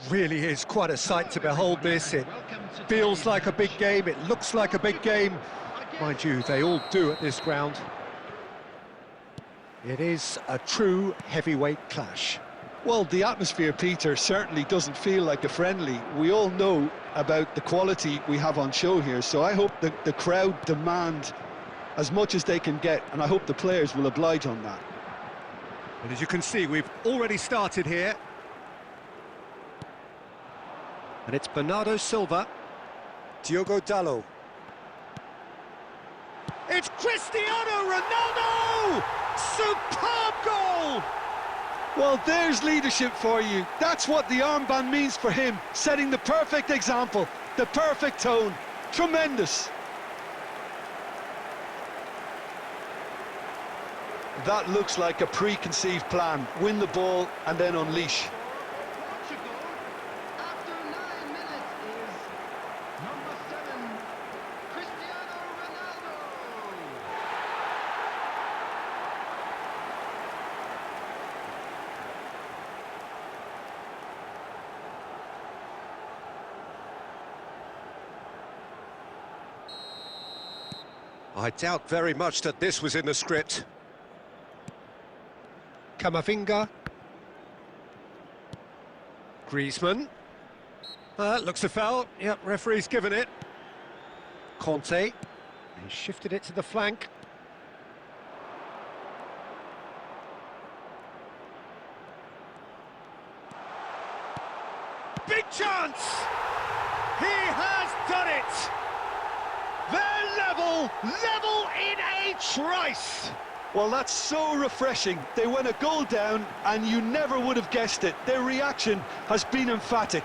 Really is quite a sight to behold this. It feels like a big game, it looks like a big game. Mind you, they all do at this ground. It is a true heavyweight clash. Well, the atmosphere, Peter, certainly doesn't feel like a friendly. We all know about the quality we have on show here, so I hope that the crowd demand as much as they can get, and I hope the players will oblige on that. And as you can see, we've already started here. And it's Bernardo Silva. Diogo Dalot. It's Cristiano Ronaldo! Superb goal! Well, there's leadership for you. That's what the armband means for him, setting the perfect example, the perfect tone. Tremendous. That looks like a preconceived plan. Win the ball and then unleash. Portugal, after 9 minutes, is number 7, Cristiano Ronaldo. I doubt very much that this was in the script. Camavinga. Griezmann. Looks a foul. Yep, referee's given it. Conte. He shifted it to the flank. Big chance! He has done it! They're level in a trice! Well, that's so refreshing. They went a goal down and you never would have guessed it. Their reaction has been emphatic.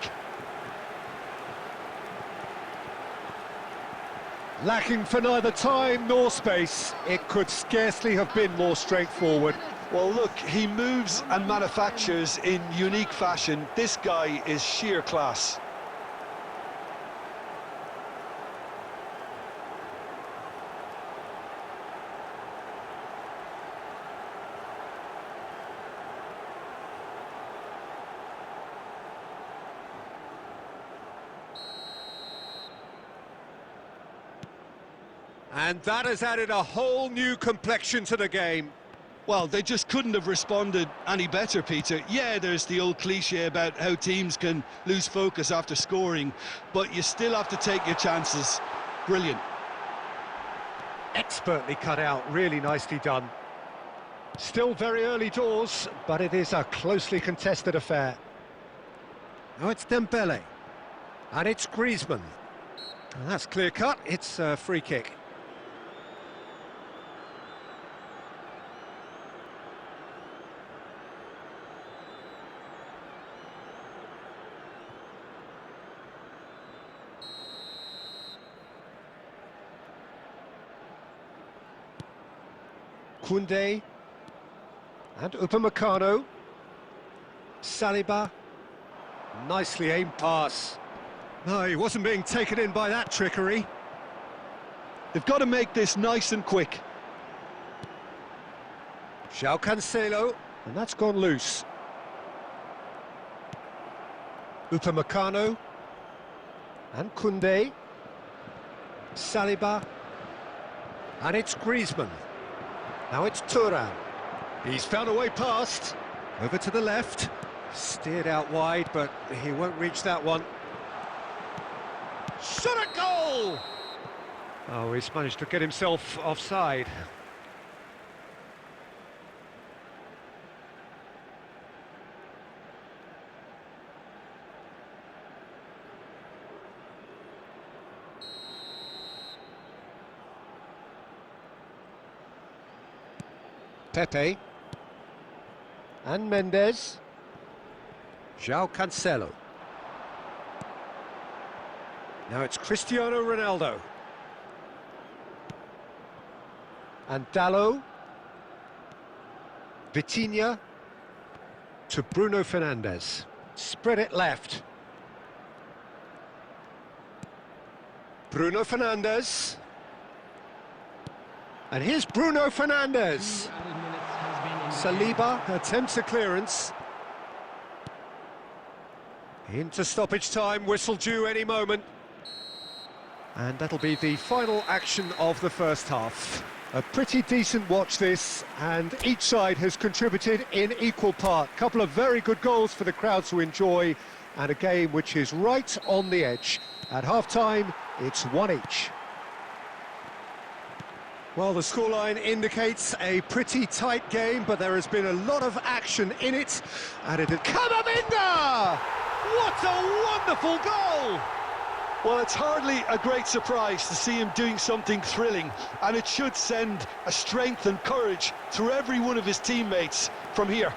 Lacking for neither time nor space, it could scarcely have been more straightforward. Well, look, he moves and manufactures in unique fashion. This guy is sheer class. And that has added a whole new complexion to the game. Well, they just couldn't have responded any better, Peter. Yeah, there's the old cliche about how teams can lose focus after scoring, but you still have to take your chances. Brilliant. Expertly cut out, really nicely done. Still very early doors, but it is a closely contested affair. Now it's Dembele, and it's Griezmann. And that's clear cut, it's a free kick. Koundé, and Upamecano, Saliba, nicely aimed pass. No, he wasn't being taken in by that trickery. They've got to make this nice and quick. João Cancelo, and that's gone loose. Upamecano, and Koundé, Saliba, and it's Griezmann. Now it's Thuram. He's found a way past. Over to the left. Steered out wide, but he won't reach that one. Shot a goal! Oh, he's managed to get himself offside. Pepe, and Mendes, João Cancelo. Now it's Cristiano Ronaldo. And Dalot, Vitinha, to Bruno Fernandes. Spread it left. Bruno Fernandes. And here's Bruno Fernandes. Saliba attempts a clearance. Into stoppage time, whistle due any moment. And that'll be the final action of the first half. A pretty decent watch this, and each side has contributed in equal part. Couple of very good goals for the crowd to enjoy, and a game which is right on the edge. At half-time, it's 1 each. Well, the scoreline indicates a pretty tight game, but there has been a lot of action in it, and it has come up in there! What a wonderful goal! Well, it's hardly a great surprise to see him doing something thrilling, and it should send a strength and courage through every one of his teammates from here.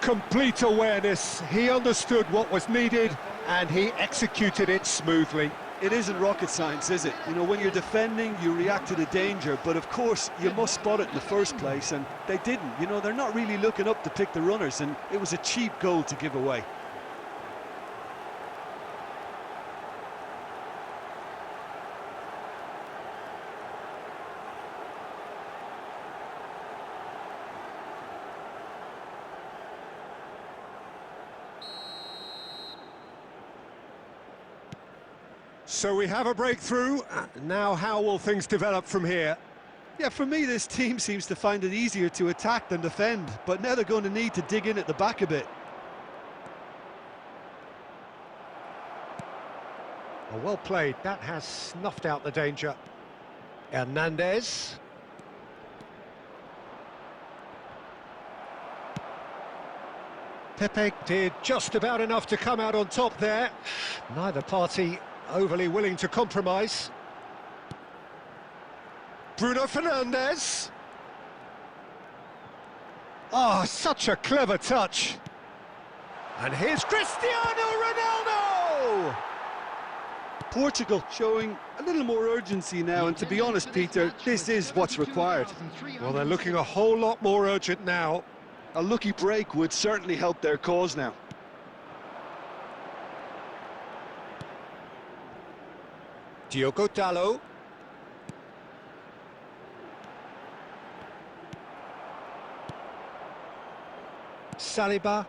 Complete awareness, he understood what was needed, and he executed it smoothly. It isn't rocket science, is it? You know, when you're defending, you react to the danger, but of course, you must spot it in the first place, and they didn't. You know, they're not really looking up to pick the runners, and it was a cheap goal to give away. So we have a breakthrough. Now how will things develop from here? Yeah, for me, this team seems to find it easier to attack than defend, but now they're going to need to dig in at the back a bit. Oh, well played. That has snuffed out the danger. Hernandez. Pepe did just about enough to come out on top there. Neither party overly willing to compromise. Bruno Fernandes. Oh, such a clever touch. And here's Cristiano Ronaldo! Portugal showing a little more urgency now, and to be honest, Peter, this is what's required. Well, they're looking a whole lot more urgent now. A lucky break would certainly help their cause now. Diogo Dalot. Saliba.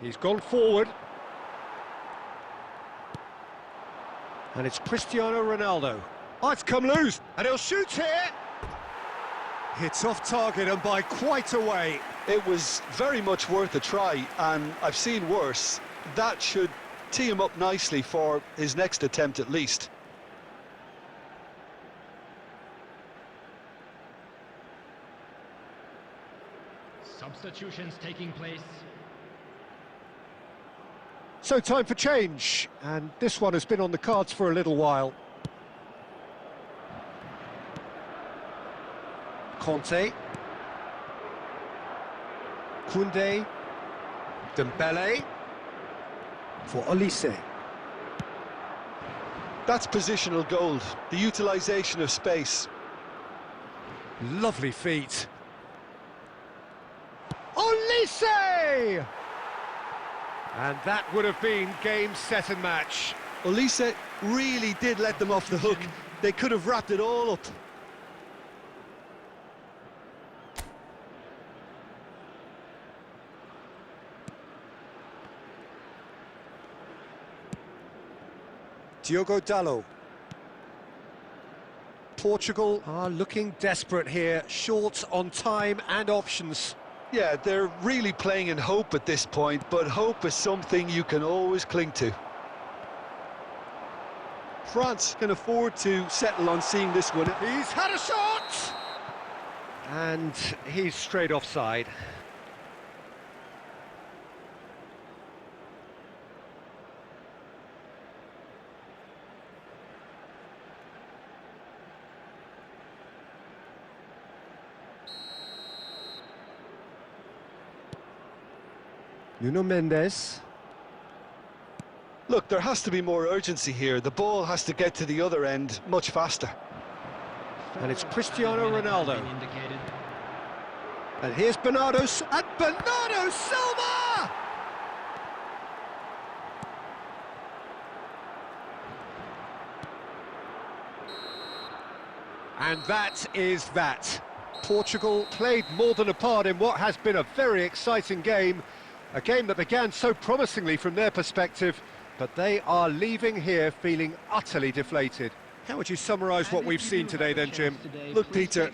He's gone forward. And it's Cristiano Ronaldo. Oh, it's come loose, and he'll shoot here. It's off target and by quite a way. It was very much worth a try, and I've seen worse. That should tee him up nicely for his next attempt at least. Substitutions taking place. So time for change, and this one has been on the cards for a little while. Conte. Koundé. Dembele. For Olise. That's positional gold, the utilisation of space. Lovely feet. Olise! And that would have been game, set and match. Olise really did let them off the hook. They could have wrapped it all up. Diogo Dalot. Portugal are looking desperate here, short on time and options. Yeah, they're really playing in hope at this point, but hope is something you can always cling to. France can afford to settle on seeing this one. He's had a shot! And he's straight offside. Nuno Mendes. Look, there has to be more urgency here. The ball has to get to the other end much faster. And it's Cristiano Ronaldo. And here's Bernardo Silva! And that is that. Portugal played more than a part in what has been a very exciting game. A game that began so promisingly from their perspective, but they are leaving here feeling utterly deflated. How would you summarise what we've seen today then, Jim? Look, Peter,